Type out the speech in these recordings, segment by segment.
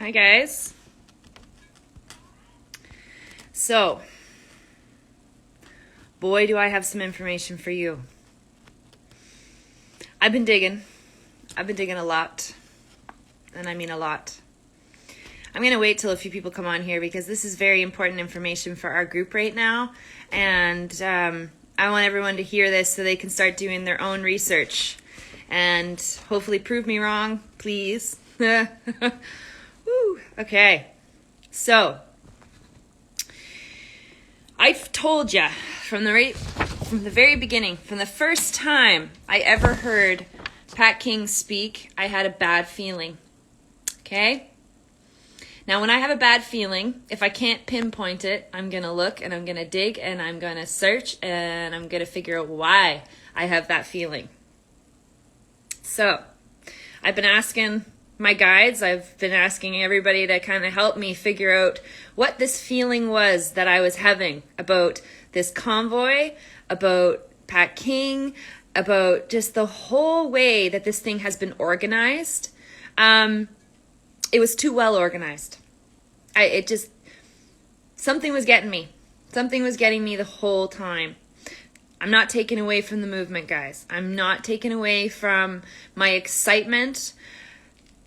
Hi guys. So, boy, do I have some information for you. I've been digging a lot, and I mean a lot. I'm going to wait till a few people come on here because this is very important information for our group right now, and I want everyone to hear this so they can start doing their own research and hopefully prove me wrong, please. Woo. Okay, so I've told you from the very beginning, from the first time I ever heard Pat King speak, I had a bad feeling. Okay? Now, when I have a bad feeling, if I can't pinpoint it, I'm going to look and I'm going to dig and I'm going to search and I'm going to figure out why I have that feeling. So, I've been asking my guides, I've been asking everybody to kind of help me figure out what this feeling was that I was having about this convoy, about Pat King, about just the whole way that this thing has been organized. It was too well organized. Something was getting me. Something was getting me the whole time. I'm not taking away from the movement, guys. I'm not taking away from my excitement.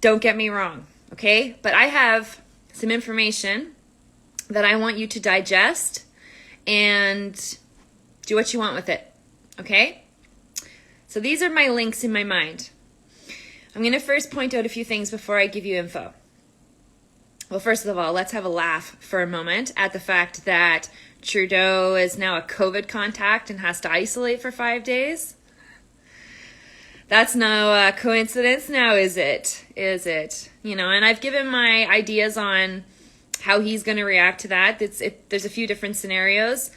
Don't get me wrong, okay? But I have some information that I want you to digest and do what you want with it, okay? So these are my links in my mind. I'm going to first point out a few things before I give you info. Well, first of all, let's have a laugh for a moment at the fact that Trudeau is now a COVID contact and has to isolate for 5 days. That's no coincidence now, is it? Is it? You know, and I've given my ideas on how he's going to react to that. There's a few different scenarios.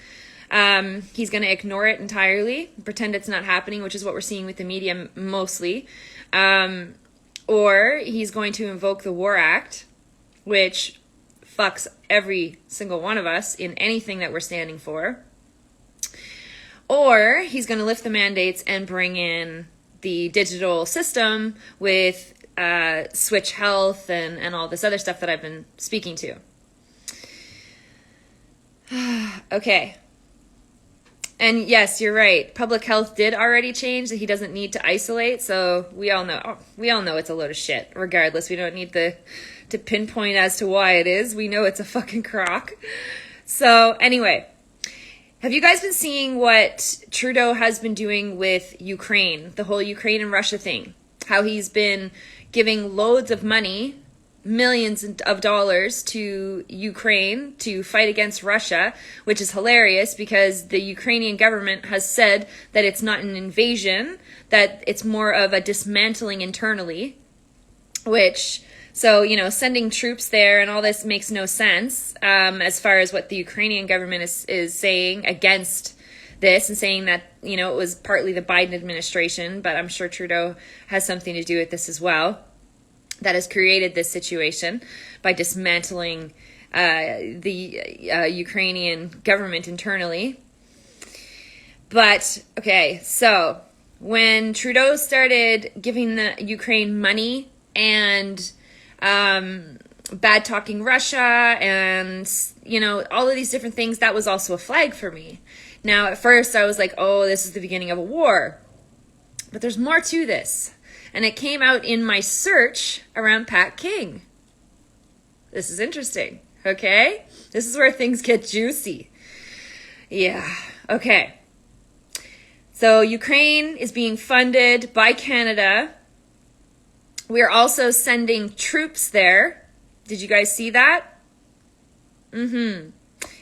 He's going to ignore it entirely, pretend it's not happening, which is what we're seeing with the media mostly. Or he's going to invoke the War Act, which fucks every single one of us in anything that we're standing for. Or he's going to lift the mandates and bring in the digital system with Switch Health and all this other stuff that I've been speaking to. Okay. And yes, you're right. Public health did already change that he doesn't need to isolate. So we all know it's a load of shit. Regardless, we don't need to pinpoint as to why it is. We know it's a fucking crock. So anyway, have you guys been seeing what Trudeau has been doing with Ukraine? The whole Ukraine and Russia thing. How he's been giving loads of money, millions of dollars to Ukraine to fight against Russia, which is hilarious because the Ukrainian government has said that it's not an invasion, that it's more of a dismantling internally, so, you know, sending troops there and all this makes no sense as far as what the Ukrainian government is saying against this and saying that, you know, it was partly the Biden administration, but I'm sure Trudeau has something to do with this as well, that has created this situation by dismantling the Ukrainian government internally. But, okay, so when Trudeau started giving the Ukraine money and bad talking Russia and, you know, all of these different things, that was also a flag for me. Now, at first I was like, oh, this is the beginning of a war. But there's more to this. And it came out in my search around Pat King. This is interesting, okay? This is where things get juicy. Yeah, okay. So Ukraine is being funded by Canada. We're also sending troops there. Did you guys see that? In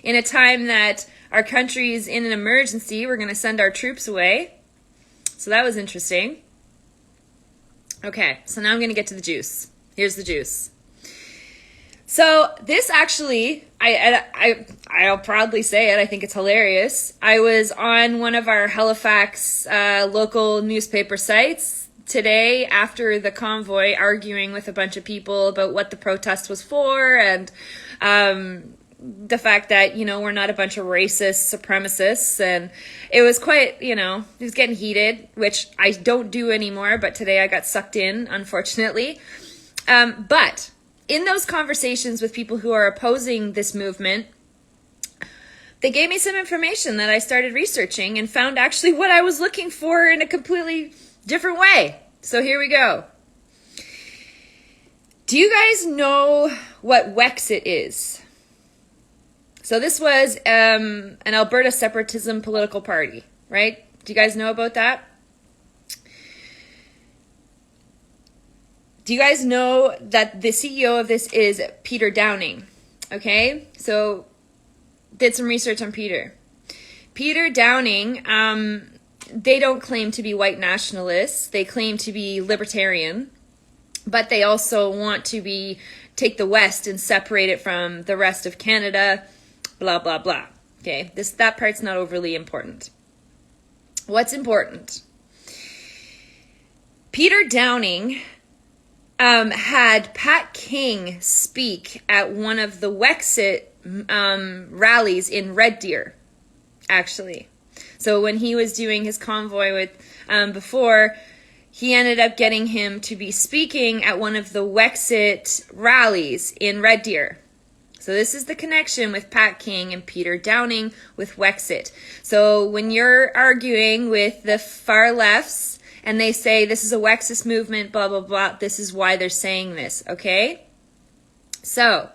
a time that our country is in an emergency, we're going to send our troops away. So that was interesting. Okay, so now I'm going to get to the juice. Here's the juice. So this actually, I'll proudly say it, I think it's hilarious. I was on one of our Halifax local newspaper sites today after the convoy, arguing with a bunch of people about what the protest was for and the fact that, you know, we're not a bunch of racist supremacists. And it was quite, you know, it was getting heated, which I don't do anymore, but today I got sucked in, unfortunately. But in those conversations with people who are opposing this movement, they gave me some information that I started researching and found actually what I was looking for in a completely different way. So here we go. Do you guys know what Wexit is? So this was an Alberta separatism political party, right? Do you guys know about that? Do you guys know that the CEO of this is Peter Downing? Okay, so did some research on Peter. Peter Downing, they don't claim to be white nationalists. They claim to be libertarian, but they also want to take the West and separate it from the rest of Canada, blah, blah, blah. Okay, that part's not overly important. What's important? Peter Downing had Pat King speak at one of the Wexit rallies in Red Deer, actually. So when he was doing his convoy with before, he ended up getting him to be speaking at one of the Wexit rallies in Red Deer. So this is the connection with Pat King and Peter Downing with Wexit. So when you're arguing with the far lefts and they say this is a Wexit movement, blah, blah, blah, this is why they're saying this, okay? So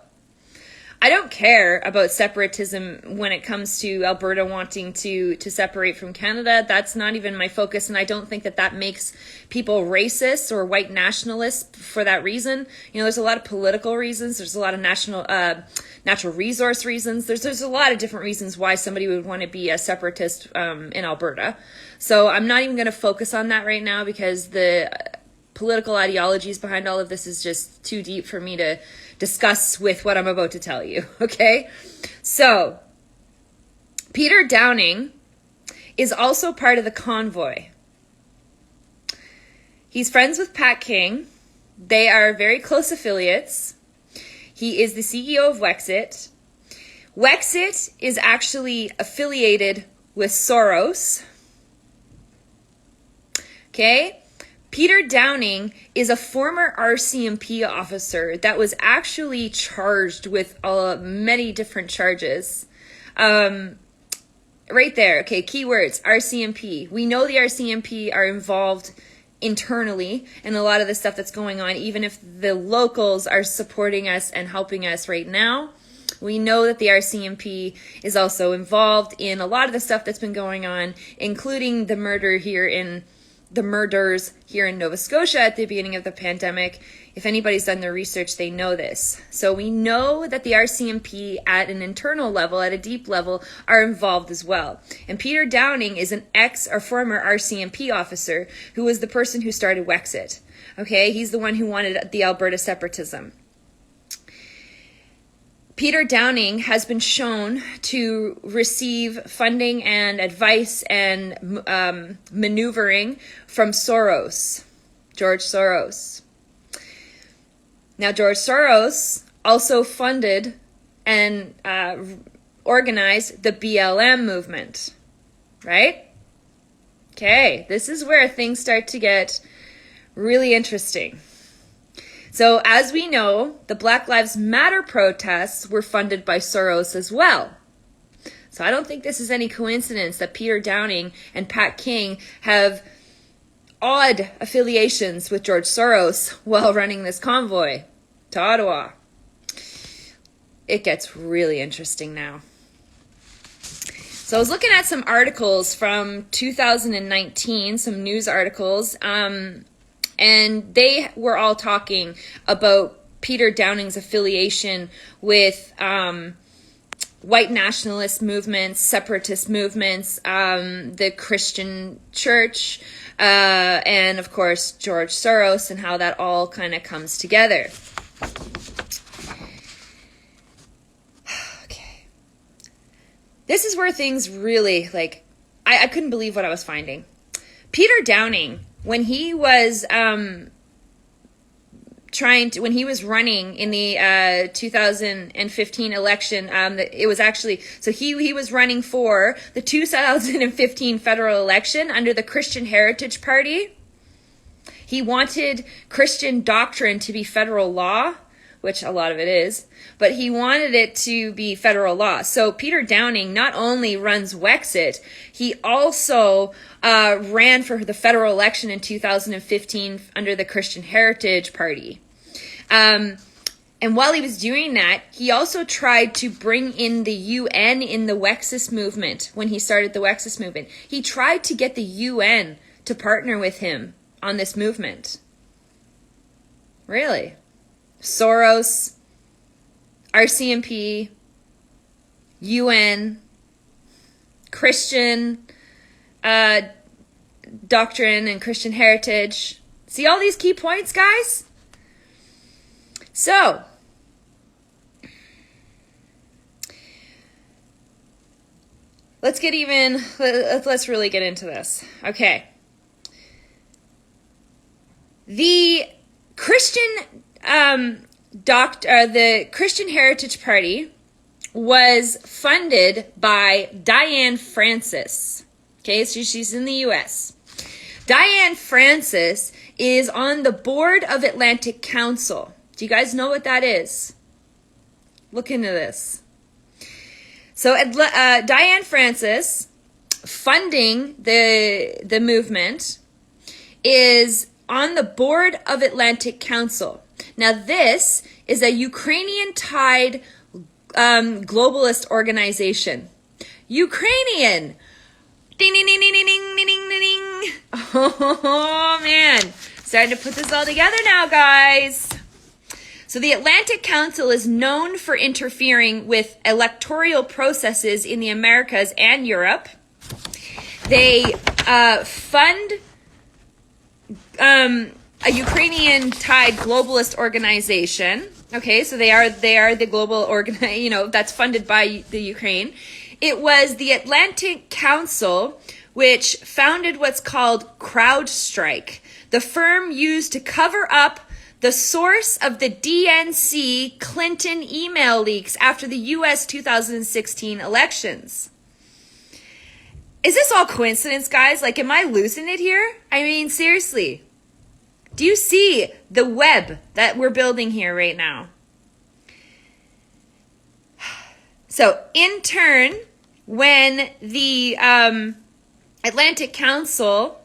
I don't care about separatism when it comes to Alberta wanting to separate from Canada. That's not even my focus, and I don't think that makes people racist or white nationalists for that reason. You know, there's a lot of political reasons. There's a lot of natural resource reasons. There's a lot of different reasons why somebody would want to be a separatist in Alberta. So I'm not even going to focus on that right now because the political ideologies behind all of this is just too deep for me to discuss with what I'm about to tell you, okay? So, Peter Downing is also part of the convoy. He's friends with Pat King. They are very close affiliates. He is the CEO of Wexit. Wexit is actually affiliated with Soros. Okay? Peter Downing is a former RCMP officer that was actually charged with many different charges. Right there, okay, keywords, RCMP. We know the RCMP are involved internally in a lot of the stuff that's going on, even if the locals are supporting us and helping us right now. We know that the RCMP is also involved in a lot of the stuff that's been going on, including the murders here in Nova Scotia at the beginning of the pandemic. If anybody's done their research, they know this. So we know that the RCMP at an internal level, at a deep level, are involved as well. And Peter Downing is an former RCMP officer who was the person who started Wexit. Okay, he's the one who wanted the Alberta separatism. Peter Downing has been shown to receive funding and advice and maneuvering from Soros, George Soros. Now, George Soros also funded and organized the BLM movement, right? Okay, this is where things start to get really interesting. So as we know, the Black Lives Matter protests were funded by Soros as well. So I don't think this is any coincidence that Peter Downing and Pat King have odd affiliations with George Soros while running this convoy to Ottawa. It gets really interesting now. So I was looking at some articles from 2019, some news articles, and they were all talking about Peter Downing's affiliation with white nationalist movements, separatist movements, the Christian church, and of course George Soros, and how that all kind of comes together. Okay. This is where things really, I couldn't believe what I was finding. Peter Downing, when he was when he was running in the 2015 election, it was actually, so he was running for the 2015 federal election under the Christian Heritage Party. He wanted Christian doctrine to be federal law, which a lot of it is, but he wanted it to be federal law. So Peter Downing not only runs Wexit, he also ran for the federal election in 2015 under the Christian Heritage Party. And while he was doing that, he also tried to bring in the UN in the Wexit movement when he started the Wexit movement. He tried to get the UN to partner with him on this movement. Really? Soros, RCMP, UN, Christian doctrine and Christian heritage. See all these key points, guys? So, let's really get into this. Okay. The Christian the Christian Heritage Party was funded by Diane Francis. Okay, so she's in the US. Diane Francis is on the board of Atlantic Council. Do you guys know what that is? Look into this. So Diane Francis, funding the movement, is on the board of Atlantic Council. Now this is a Ukrainian-tied globalist organization. Ukrainian! Ding, ding, ding, ding, ding, ding, ding, ding, ding. Oh, man. Starting to put this all together now, guys. So the Atlantic Council is known for interfering with electoral processes in the Americas and Europe. They fund a Ukrainian-tied globalist organization. Okay, so they are the global that's funded by the Ukraine. It was the Atlantic Council which founded what's called CrowdStrike, the firm used to cover up the source of the DNC Clinton email leaks after the U.S. 2016 elections. Is this all coincidence, guys? Like, am I losing it here? I mean, seriously. Do you see the web that we're building here right now? So, in turn, when the Atlantic Council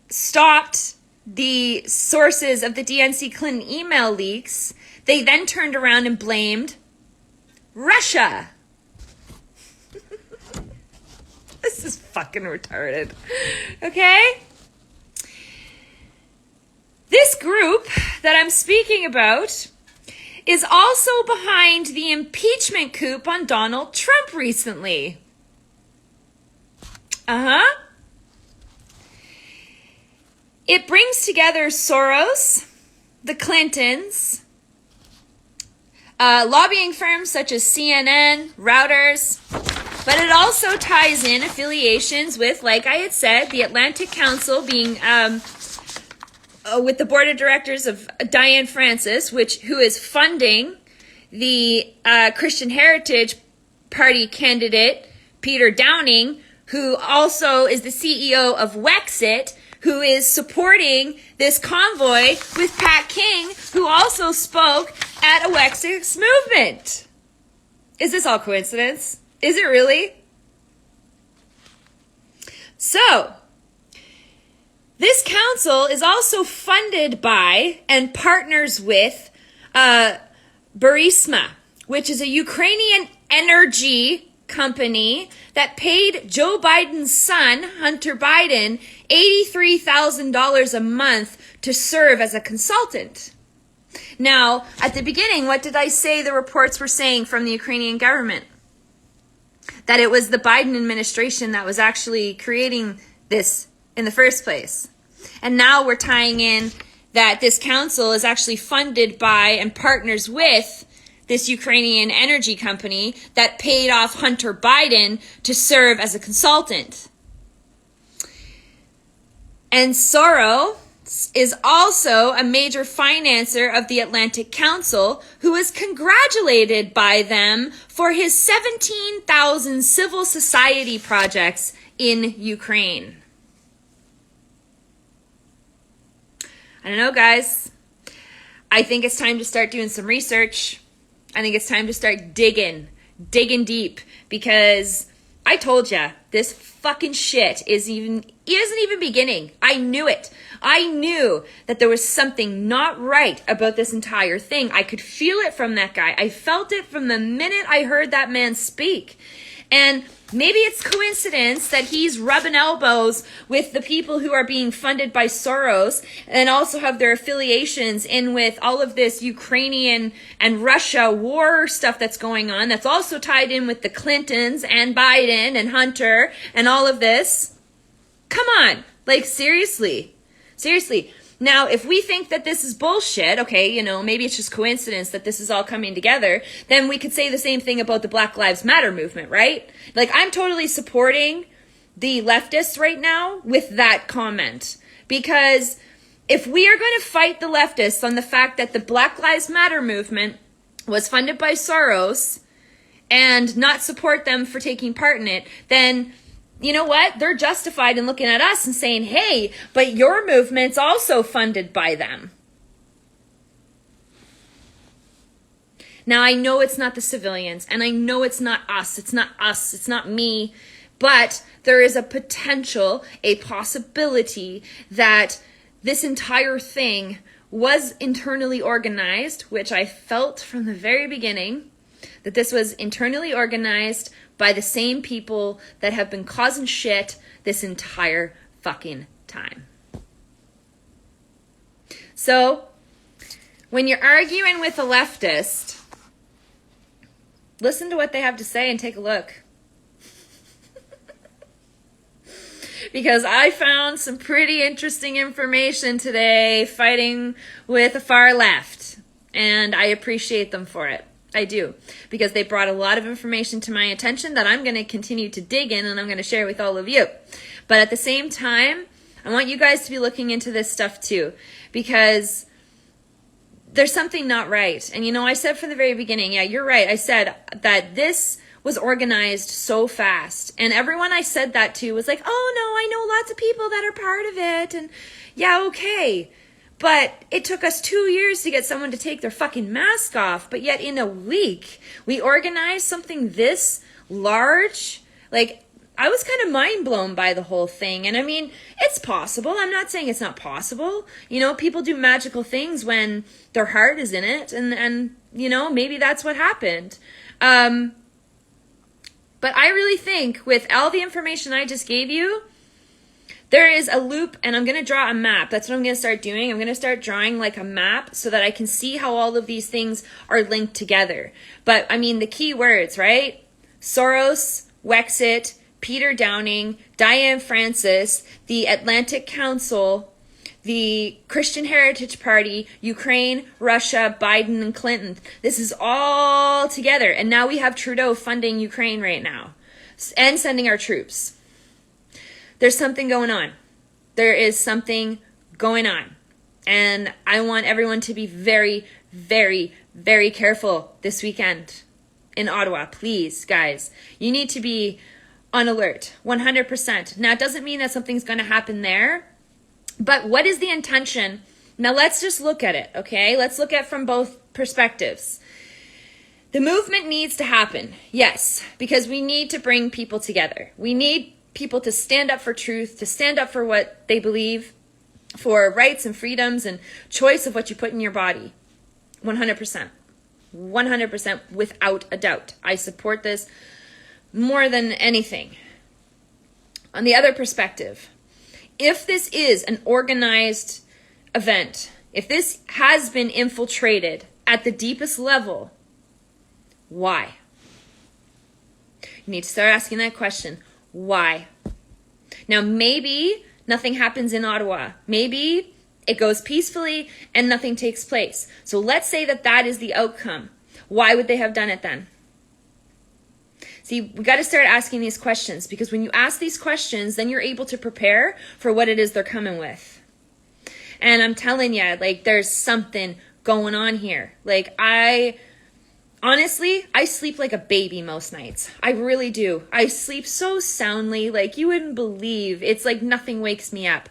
stopped the sources of the DNC Clinton email leaks, they then turned around and blamed Russia. This is fucking retarded. Okay? This group that I'm speaking about is also behind the impeachment coup on Donald Trump recently. It brings together Soros, the Clintons, lobbying firms such as CNN, Reuters, but it also ties in affiliations with, like I had said, the Atlantic Council being with the board of directors of Diane Francis, who is funding the Christian Heritage Party candidate, Peter Downing, who also is the CEO of Wexit, who is supporting this convoy with Pat King, who also spoke at a Wexit movement. Is this all coincidence? Is it really? So, this council is also funded by and partners with Burisma, which is a Ukrainian energy company that paid Joe Biden's son, Hunter Biden, $83,000 a month to serve as a consultant. Now, at the beginning, what did I say the reports were saying from the Ukrainian government? That it was the Biden administration that was actually creating this in the first place. And now we're tying in that this council is actually funded by and partners with this Ukrainian energy company that paid off Hunter Biden to serve as a consultant. And Soros is also a major financer of the Atlantic Council, who is congratulated by them for his 17,000 civil society projects in Ukraine. I don't know, guys. I think it's time to start doing some research. I think it's time to start digging deep, because I told ya, this fucking shit isn't even beginning. I knew it. I knew that there was something not right about this entire thing. I could feel it from that guy. I felt it from the minute I heard that man speak. And maybe it's coincidence that he's rubbing elbows with the people who are being funded by Soros and also have their affiliations in with all of this Ukrainian and Russia war stuff that's going on. That's also tied in with the Clintons and Biden and Hunter and all of this. Come on. Like, seriously. Seriously. Now, if we think that this is bullshit, okay, you know, maybe it's just coincidence that this is all coming together, then we could say the same thing about the Black Lives Matter movement, right? Like, I'm totally supporting the leftists right now with that comment. Because if we are going to fight the leftists on the fact that the Black Lives Matter movement was funded by Soros and not support them for taking part in it, then you know what? They're justified in looking at us and saying, hey, but your movement's also funded by them. Now, I know it's not the civilians, and I know it's not us. It's not us. It's not me. But there is a potential, a possibility that this entire thing was internally organized, which I felt from the very beginning, that this was internally organized by the same people that have been causing shit this entire fucking time. So, when you're arguing with a leftist, listen to what they have to say and take a look. Because I found some pretty interesting information today fighting with the far left, and I appreciate them for it. I do, because they brought a lot of information to my attention that I'm going to continue to dig in and I'm going to share with all of you. But at the same time, I want you guys to be looking into this stuff too, because there's something not right. And you know, I said from the very beginning, yeah, you're right. I said that this was organized so fast. And everyone I said that to was like, oh no, I know lots of people that are part of it. And yeah, okay. But it took us 2 years to get someone to take their fucking mask off. But yet in a week, we organized something this large. Like, I was kind of mind blown by the whole thing. And I mean, it's possible. I'm not saying it's not possible. You know, people do magical things when their heart is in it. And you know, maybe that's what happened. But I really think with all the information I just gave you, there is a loop, and I'm going to draw a map. That's what I'm going to start doing. I'm going to start drawing like a map so that I can see how all of these things are linked together. But, I mean, the key words, right? Soros, Wexit, Peter Downing, Diane Francis, the Atlantic Council, the Christian Heritage Party, Ukraine, Russia, Biden, and Clinton. This is all together. And now we have Trudeau funding Ukraine right now and sending our troops. There's something going on. There is something going on. And I want everyone to be very, very, very careful this weekend in Ottawa. Please, guys. You need to be on alert, 100%. Now, it doesn't mean that something's going to happen there. But what is the intention? Now, let's just look at it, okay? Let's look at it from both perspectives. The movement needs to happen, yes, because we need to bring people together. We need people to stand up for truth, to stand up for what they believe, for rights and freedoms and choice of what you put in your body. 100%. 100% without a doubt. I support this more than anything. On the other perspective, if this is an organized event, if this has been infiltrated at the deepest level, why? You need to start asking that question. Why? Now, maybe nothing happens in Ottawa. Maybe it goes peacefully and nothing takes place. So let's say that that is the outcome. Why would they have done it then? See, we got to start asking these questions, because when you ask these questions, then you're able to prepare for what it is they're coming with. And I'm telling you, like, there's something going on here. Like, honestly, I sleep like a baby most nights. I really do. I sleep so soundly, like you wouldn't believe. It's like nothing wakes me up.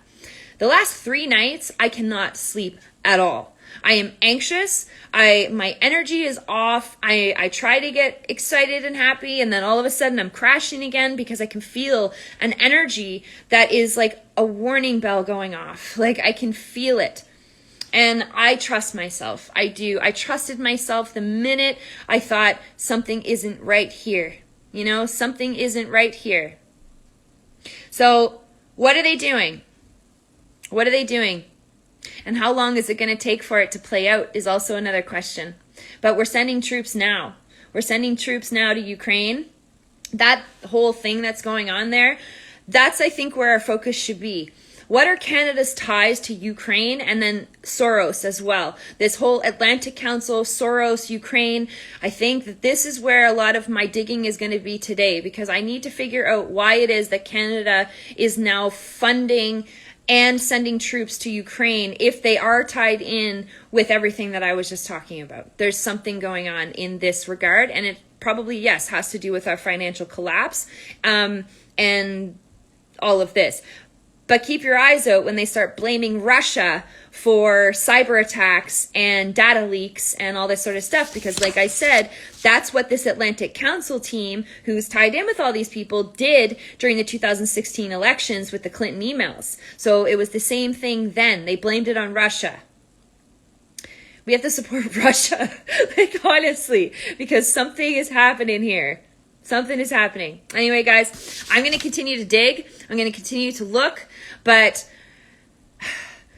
The last 3 nights, I cannot sleep at all. I am anxious. My energy is off. I try to get excited and happy, and then all of a sudden I'm crashing again because I can feel an energy that is like a warning bell going off. Like I can feel it. And I trust myself. I do. I trusted myself the minute I thought something isn't right here. You know, something isn't right here. So what are they doing? What are they doing? And how long is it going to take for it to play out is also another question. But we're sending troops now. We're sending troops now to Ukraine. That whole thing that's going on there, that's, I think, where our focus should be. What are Canada's ties to Ukraine and then Soros as well? This whole Atlantic Council, Soros, Ukraine, I think that this is where a lot of my digging is going to be today, because I need to figure out why it is that Canada is now funding and sending troops to Ukraine if they are tied in with everything that I was just talking about. There's something going on in this regard, and it probably, yes, has to do with our financial collapse and all of this. But keep your eyes out when they start blaming Russia for cyber attacks and data leaks and all this sort of stuff. Because like I said, that's what this Atlantic Council team, who's tied in with all these people, did during the 2016 elections with the Clinton emails. So it was the same thing then. They blamed it on Russia. We have to support Russia, like honestly, because something is happening here. Something is happening. Anyway, guys, I'm going to continue to dig. I'm going to continue to look. But,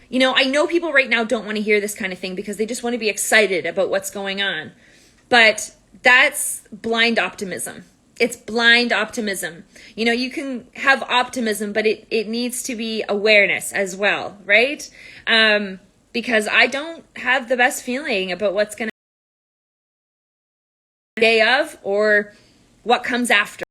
you know, I know people right now don't want to hear this kind of thing because they just want to be excited about what's going on. But that's blind optimism. It's blind optimism. You know, you can have optimism, but it needs to be awareness as well, right? Because I don't have the best feeling about what's going to day of or what comes after.